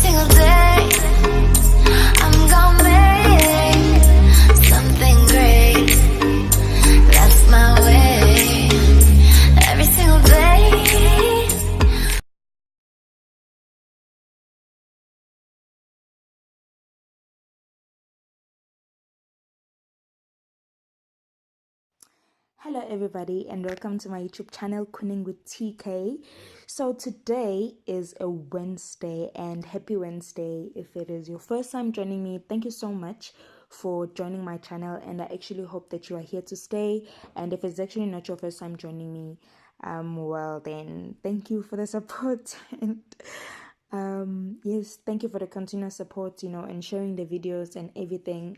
single day I'm gonna make something great. That's my way. Every single day. Hello everybody and welcome to my YouTube channel Cooning with TK. So today is a Wednesday, and happy Wednesday. If it is your first time joining me, thank you so much for joining my channel, and I actually hope that you are here to stay. And if it's actually not your first time joining me, well then thank you for the support and yes, thank you for the continuous support, and sharing the videos and everything.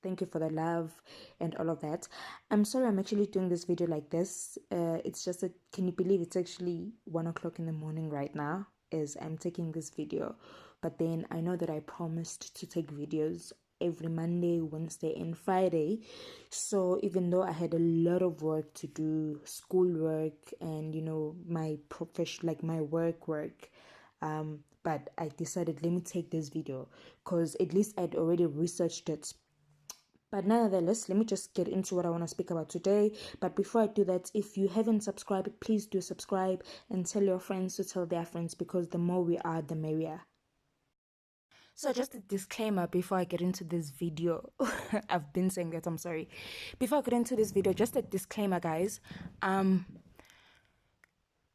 Thank you for the love and all of that. I'm sorry I'm actually doing this video like this. It's just that, can you believe it's actually 1 o'clock in the morning right now as I'm taking this video. But then I know that I promised to take videos every Monday, Wednesday and Friday. So even though I had a lot of work to do, schoolwork and my profession, like my work, but I decided, let me take this video because at least I'd already researched it. But nonetheless, let me just get into what I want to speak about today. But before I do that, if you haven't subscribed, please do subscribe and tell your friends to tell their friends, because the more we are, the merrier. So just a disclaimer before I get into this video. I've been saying that, I'm sorry. Before I get into this video, just a disclaimer, guys.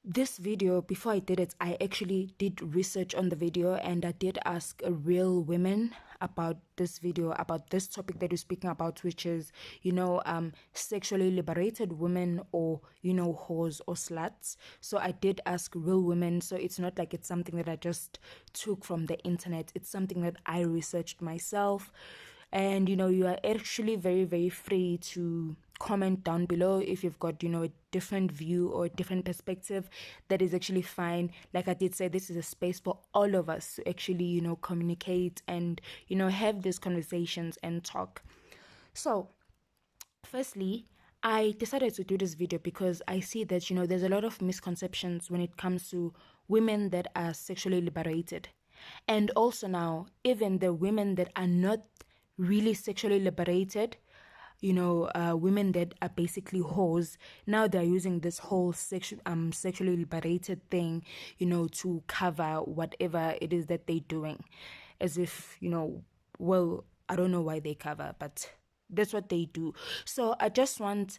This video, before I did it, I actually did research on the video, and I did ask real women about this video, about this topic that we're speaking about, which is, sexually liberated women, or, whores or sluts. So I did ask real women. So it's not like it's something that I just took from the internet. It's something that I researched myself. And, you are actually very, very free to comment down below if you've got a different view or a different perspective. That is actually fine. Like I did say, this is a space for all of us to actually communicate and have these conversations and talk. So firstly, I decided to do this video because I see that there's a lot of misconceptions when it comes to women that are sexually liberated, and also now even the women that are not really sexually liberated, women that are basically whores. Now they're using this whole sexually liberated thing, to cover whatever it is that they're doing, as if well, I don't know why they cover, but that's what they do. So I just want,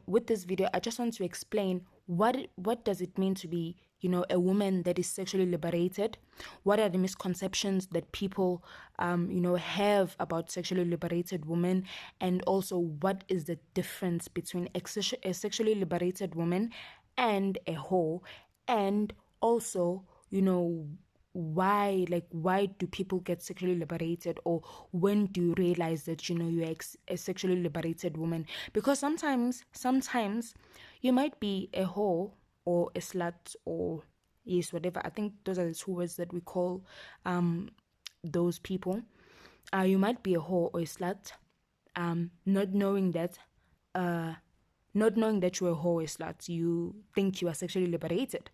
with this video, I just want to explain what does it mean to be a woman that is sexually liberated. What are the misconceptions that people have about sexually liberated women, and also what is the difference between a sexually liberated woman and a whore, and also why do people get sexually liberated, or when do you realize that you're a sexually liberated woman? Because sometimes you might be a whore or a slut, or yes, whatever. I think those are the two words that we call those people. You might be a whore or a slut, not knowing that you're a whore or a slut. You think you are sexually liberated,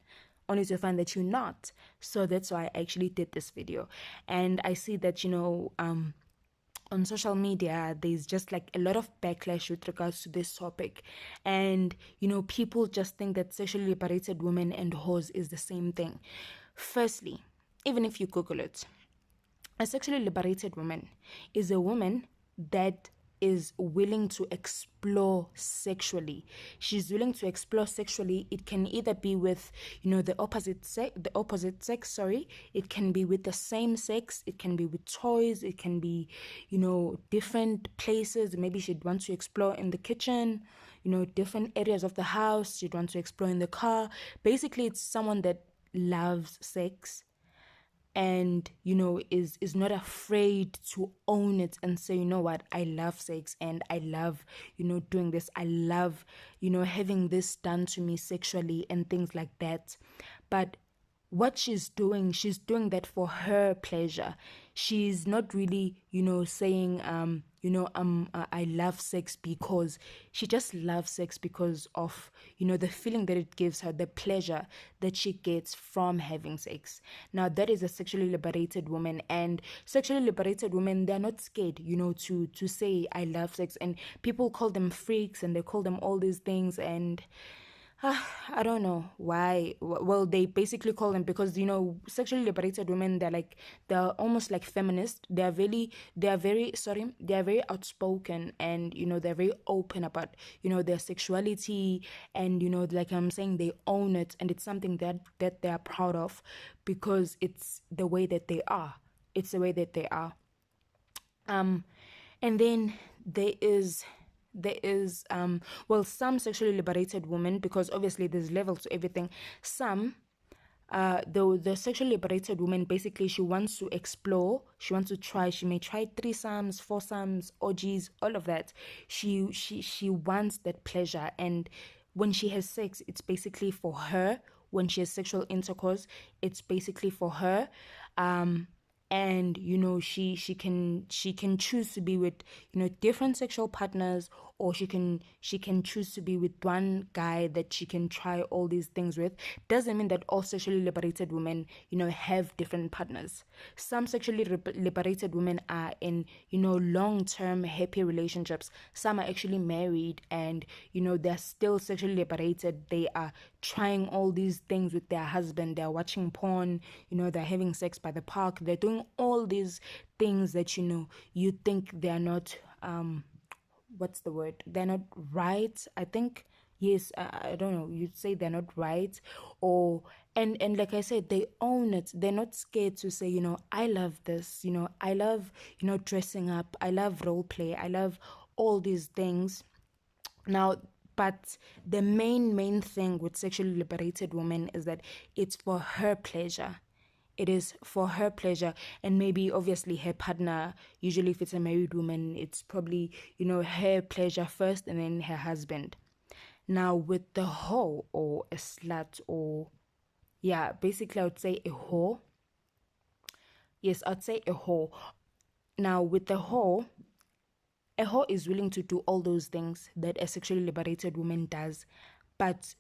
only to find that you're not. So that's why I actually did this video. And I see that on social media there's just like a lot of backlash with regards to this topic, and people just think that sexually liberated women and whores is the same thing. Firstly, even if you Google it, a sexually liberated woman is a woman that is willing to explore sexually. She's willing to explore sexually. It can either be with the opposite sex, sorry. It can be with the same sex. It can be with toys. It can be different places. Maybe she'd want to explore in the kitchen, different areas of the house. She'd want to explore in the car. Basically, it's someone that loves sex, and is not afraid to own it and say, what, I love sex, and I love doing this. I love having this done to me sexually and things like that. But what she's doing that for her pleasure. She's not really saying I love sex because she just loves sex because of, the feeling that it gives her, the pleasure that she gets from having sex. Now, that is a sexually liberated woman, and sexually liberated women, they're not scared, to say, I love sex. And people call them freaks and they call them all these things. And I don't know why. Well, they basically call them, because sexually liberated women, they're almost like feminist. They are very outspoken, and they're very open about their sexuality, and like I'm saying, they own it, and it's something that they are proud of, because it's the way that they are. It's the way that they are. And then there is well, some sexually liberated women, because obviously there's levels to everything. Some the sexually liberated woman, basically, she wants to explore, she wants to try, she may try threesomes, foursomes, orgies, all of that. She wants that pleasure, and when she has sex, it's basically for her. When she has sexual intercourse, it's basically for her. And she can choose to be with different sexual partners, or she can choose to be with one guy that she can try all these things with. Doesn't mean that all sexually liberated women have different partners. Some sexually liberated women are in long-term happy relationships. Some are actually married, and they're still sexually liberated. They are trying all these things with their husband. They're watching porn, they're having sex by the park, they're doing all these things that you think they're not what's the word, they're not right, I think. Yes, I don't know, you'd say they're not right. Or and like I said, they own it. They're not scared to say, I love this, I love dressing up, I love role play, I love all these things. Now, but the main thing with sexually liberated women is that it's for her pleasure. It is for her pleasure, and maybe obviously her partner. Usually, if it's a married woman, it's probably her pleasure first, and then her husband. Now, with the hoe or a slut, or yeah, basically, I would say a whore. Yes, I'd say a whore. Now, with the whore, a whore is willing to do all those things that a sexually liberated woman does, but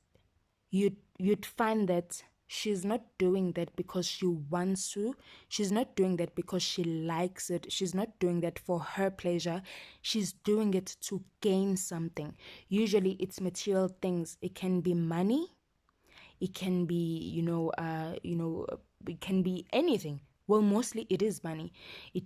you'd find that she's not doing that because she wants to. She's not doing that because she likes it. She's not doing that for her pleasure. She's doing it to gain something. Usually it's material things. It can be money, it can be it can be anything. Well, mostly it is money. It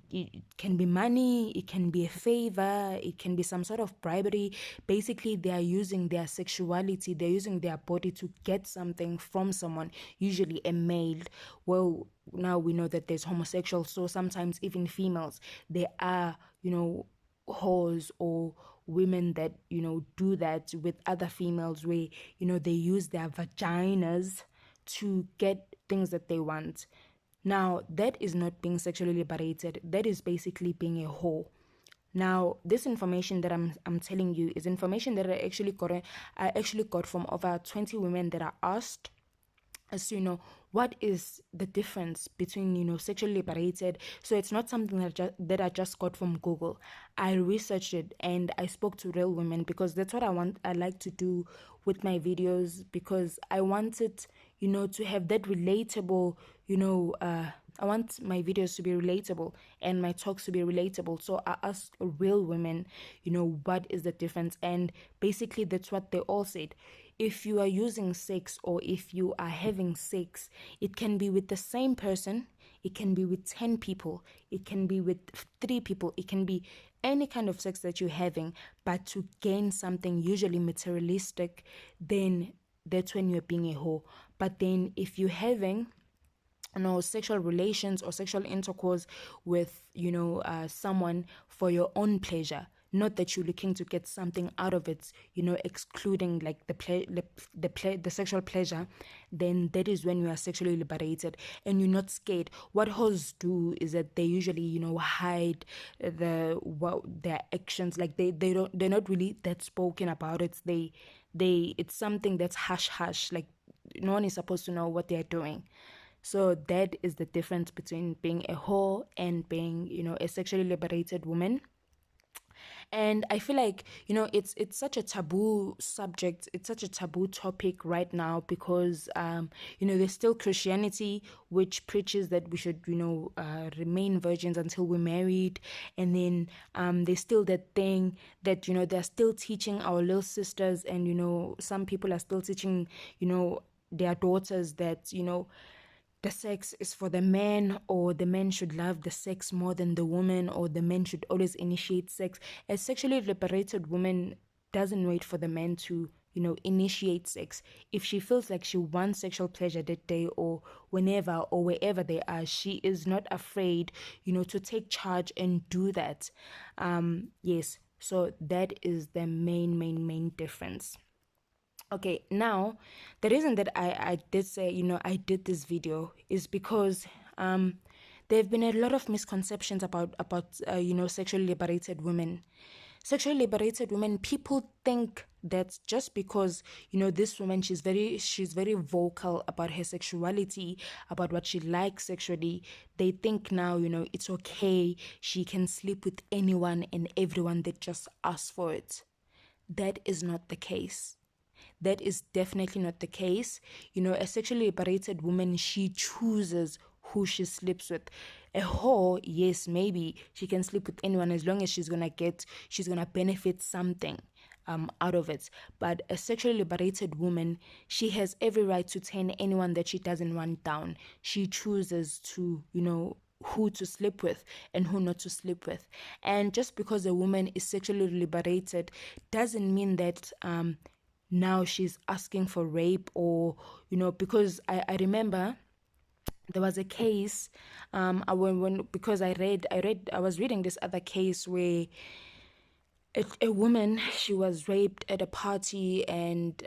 can be money, it can be a favor, it can be some sort of bribery. Basically, they are using their sexuality, they're using their body to get something from someone, usually a male. Well, now we know that there's homosexuals, so sometimes even females, they are whores or women that do that with other females, where they use their vaginas to get things that they want. Now, that is not being sexually liberated. That is basically being a whore. Now, this information that I'm telling you is information that I actually got from over 20 women that are asked as to what is the difference between sexually liberated. So it's not something that I just got from Google. I researched it, and I spoke to real women, because that's what I like to do with my videos, because I wanted to have that relatable, I want my videos to be relatable and my talks to be relatable. So I asked real women, what is the difference? And basically that's what they all said. If you are using sex, or if you are having sex, it can be with the same person, it can be with 10 people, it can be with 3 people, it can be any kind of sex that you're having, but to gain something usually materialistic, then that's when you're being a whore. But then if you're having sexual relations or sexual intercourse with someone for your own pleasure, not that you're looking to get something out of it, excluding like the sexual pleasure, then that is when you are sexually liberated and you're not scared. What hoes do is that they usually hide their actions. Like they're not really that spoken about it. It's something that's hush, like no one is supposed to know what they're doing. So that is the difference between being a whore and being, a sexually liberated woman. And I feel like, it's such a taboo subject, it's such a taboo topic right now, because there's still Christianity, which preaches that we should, remain virgins until we're married. And then there's still that thing that, they're still teaching our little sisters, and some people are still teaching, their daughters that, the sex is for the man, or the man should love the sex more than the woman, or the man should always initiate sex. A sexually liberated woman doesn't wait for the man to, initiate sex. If she feels like she wants sexual pleasure that day, or whenever or wherever they are, she is not afraid, to take charge and do that. Yes, so that is the main difference. Okay, now the reason that I did say, I did this video is because there have been a lot of misconceptions about sexually liberated women. Sexually liberated women, people think that just because, this woman, she's very vocal about her sexuality, about what she likes sexually, they think now, it's okay, she can sleep with anyone and everyone that just asks for it. That is not the case. That is definitely not the case. A sexually liberated woman, she chooses who she sleeps with. A whore, yes, maybe she can sleep with anyone as long as she's gonna benefit something out of it. But a sexually liberated woman, she has every right to turn anyone that she doesn't want down. She chooses to, who to sleep with and who not to sleep with. And just because a woman is sexually liberated doesn't mean that now she's asking for rape, or because I remember there was a case because I was reading this other case where a woman, she was raped at a party, and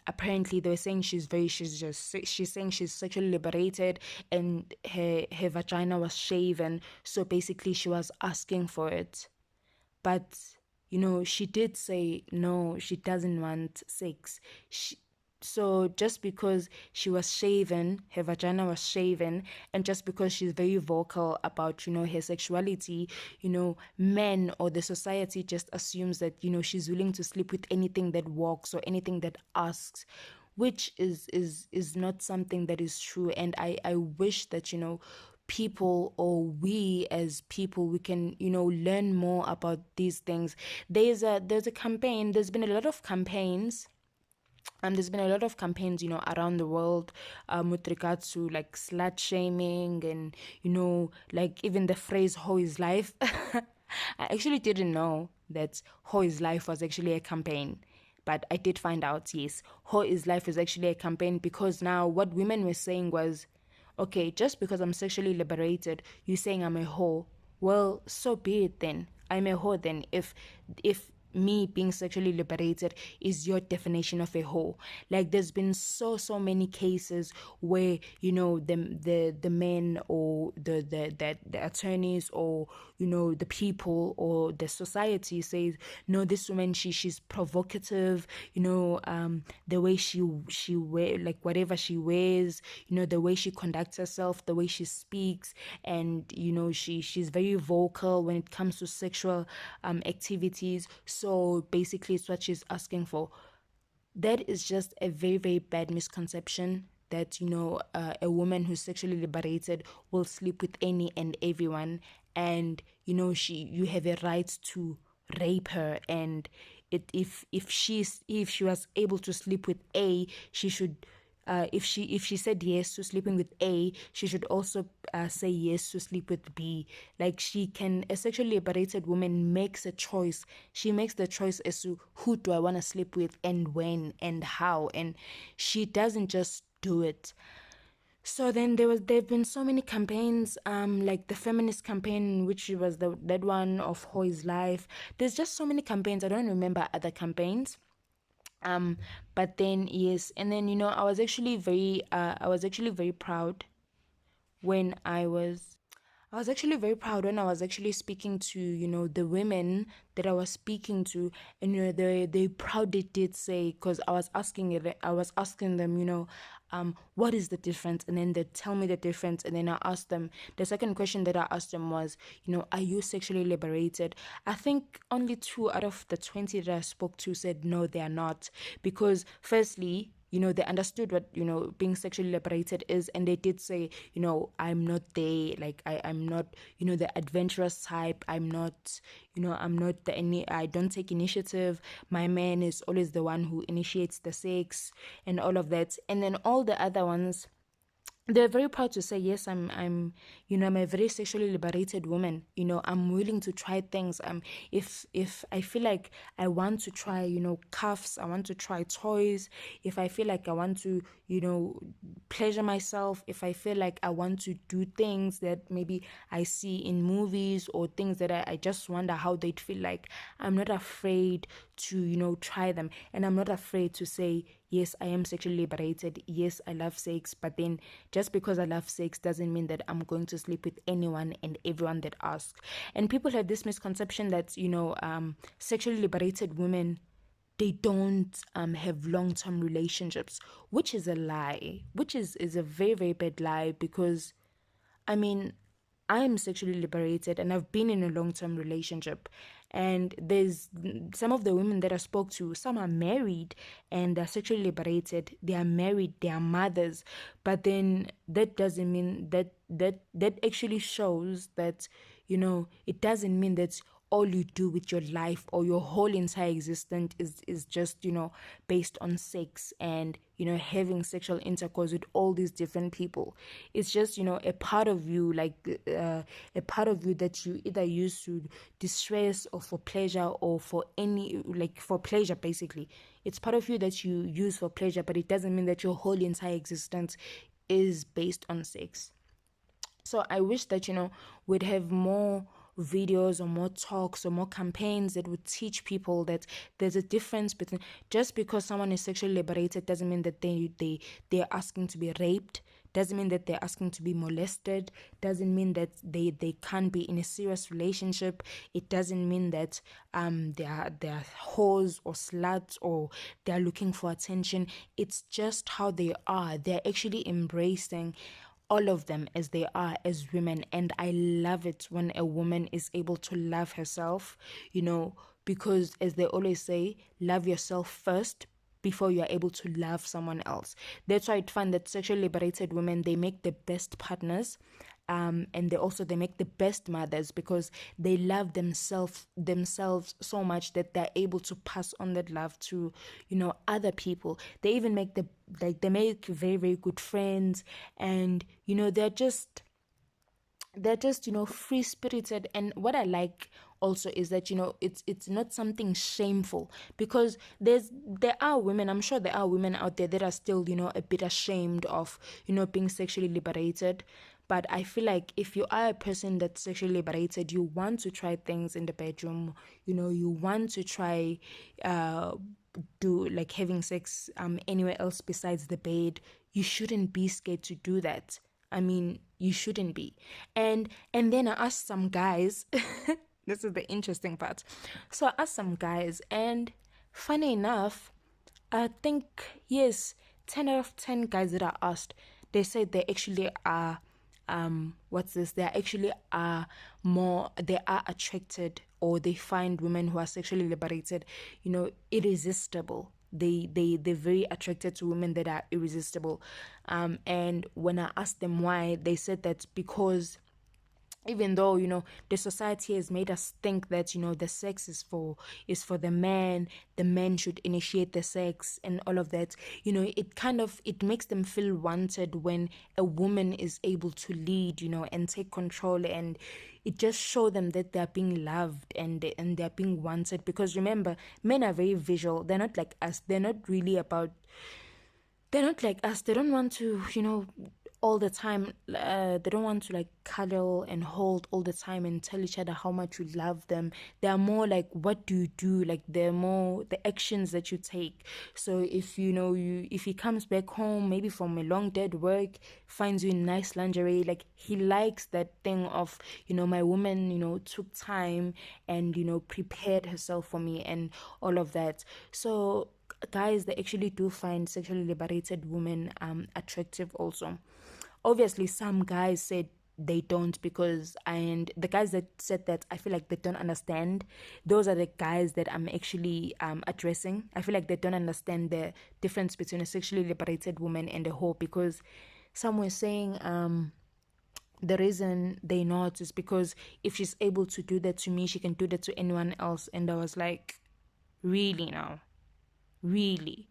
apparently they were saying she's saying she's sexually liberated, and her vagina was shaven, so basically she was asking for it. But she did say no, she doesn't want sex. So just because she was shaven, her vagina was shaven, and just because she's very vocal about, her sexuality, men or the society just assumes that, she's willing to sleep with anything that walks or anything that asks, which is not something that is true. And I wish that, people, or we as people, we can, learn more about these things. There's a campaign, there's been a lot of campaigns, around the world, with regards to like slut shaming, and like even the phrase "hoe is life." I actually didn't know that "hoe is life" was actually a campaign, but I did find out. Yes, "hoe is life" is actually a campaign, because now what women were saying was, okay, just because I'm sexually liberated, you saying I'm a hoe. Well, so be it then. I'm a hoe then. If me being sexually liberated is your definition of a hoe. Like there's been so many cases where the men, or the attorneys, or the people, or the society says, no, this woman, she's provocative, the way she wear, like whatever she wears, the way she conducts herself, the way she speaks, and she's very vocal when it comes to sexual activities. So basically it's what she's asking for. That is just a very, very bad misconception, that a woman who's sexually liberated will sleep with any and everyone, and you have a right to rape her. And if she was able to sleep with A, she should, if she said yes to sleeping with A, she should also say yes to sleep with B. Like a sexually liberated woman makes a choice. She makes the choice as to who do I want to sleep with, and when, and how, and she doesn't just do it. So then there've been so many campaigns, like the feminist campaign, which was that one of Hoy's life. There's just so many campaigns. I don't remember other campaigns. But then yes, and then I was actually very proud when I was actually very proud when I was actually speaking to, the women that I was speaking to, and they proudly did say, because I was asking them, what is the difference, and then they tell me the difference, and then I asked them. The second question that I asked them was, are you sexually liberated? I think only 2 out of the 20 that I spoke to said no, they are not, because firstly, they understood what, being sexually liberated is. And they did say, I'm not there. Like, I'm not, the adventurous type. I'm not, I don't take initiative. My man is always the one who initiates the sex and all of that. And then all the other ones, they're very proud to say, yes, I'm a very sexually liberated woman. I'm willing to try things. If I feel like I want to try, cuffs, I want to try toys. If I feel like I want to, pleasure myself, if I feel like I want to do things that maybe I see in movies, or things that I just wonder how they'd feel like, I'm not afraid to, try them. And I'm not afraid to say, yes, I am sexually liberated. Yes, I love sex. But then just because I love sex doesn't mean that I'm going to sleep with anyone and everyone that asks. And people have this misconception that, sexually liberated women, they don't have long-term relationships, which is a lie, which is a very, very bad lie, because I mean, I am sexually liberated and I've been in a long term relationship. And there's some of the women that I spoke to, some are married and they're sexually liberated. They are married, they are mothers. But then that doesn't mean that actually shows that, it doesn't mean that all you do with your life or your whole entire existence is just, based on sex and, having sexual intercourse with all these different people. It's just, a part of you, like a part of you that you either use to distress or for pleasure, or for any, like for pleasure basically. It's part of you that you use for pleasure, but it doesn't mean that your whole entire existence is based on sex. So I wish that, we'd have more videos or more talks or more campaigns that would teach people that there's a difference between, just because someone is sexually liberated doesn't mean that they're asking to be raped, doesn't mean that they're asking to be molested, doesn't mean that they can't be in a serious relationship. It doesn't mean that they're whores or sluts or they're looking for attention. It's just how they are. They're actually embracing all of them as they are as women. And I love it when a woman is able to love herself, because as they always say, love yourself first before you are able to love someone else. That's why I find that sexually liberated women, they make the best partners. And they make the best mothers, because they love themselves so much that they're able to pass on that love to, other people. They even make they make very, very good friends, and they're just free spirited. And what I like also is that it's not something shameful, because there are women, I'm sure there are women out there that are still a bit ashamed of being sexually liberated. But I feel like if you are a person that's sexually liberated, you want to try things in the bedroom, you want to try do like having sex anywhere else besides the bed, you shouldn't be scared to do that. I mean, you shouldn't be. And then I asked some guys, this is the interesting part. So I asked some guys, and funny enough, I think, yes, 10 out of 10 guys that I asked, they said they actually are they actually are they are attracted, or they find women who are sexually liberated, irresistible. They're very attracted to women that are irresistible. And when I asked them why, they said that because even though the society has made us think that the sex is for the man should initiate the sex and all of that, it makes them feel wanted when a woman is able to lead, and take control, and it just show them that they're being loved and they're being wanted. Because remember, men are very visual. They're not like us. They're not like us. They don't want to all the time. They don't want to like cuddle and hold all the time and tell each other how much you love them. They are more like, what do you do? Like, they're more the actions that you take. So if if he comes back home maybe from a long day at work, finds you in nice lingerie, like he likes that thing of, my woman, took time and prepared herself for me and all of that. So guys, they actually do find sexually liberated women attractive also. Obviously some guys said they don't, because, and the guys that said that, I feel like they don't understand. Those are the guys that I'm actually addressing. I feel like they don't understand the difference between a sexually liberated woman and a whore, because some were saying the reason they not is because if she's able to do that to me, she can do that to anyone else. And I was like, really now? Really?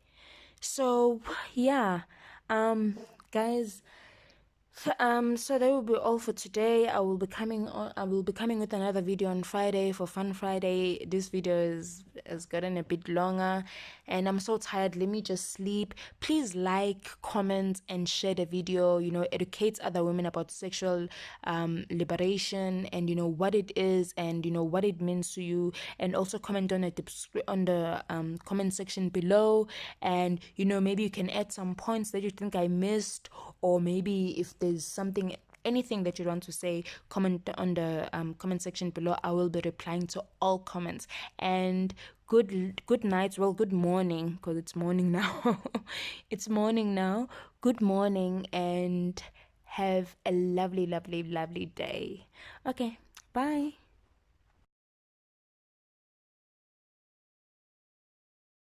So yeah, guys, so that will be all for today. I will be coming with another video on Friday for Fun Friday. This video has gotten a bit longer and I'm so tired. Let me just sleep. Please like, comment and share the video. Educate other women about sexual liberation and what it is and what it means to you. And also comment on the comment section below, and maybe you can add some points that you think I missed, or maybe if there's anything that you want to say, comment on the comment section below. I will be replying to all comments. And good night, well, good morning, because it's morning now. It's morning now. Good morning, and have a lovely, lovely, lovely day. Okay, bye.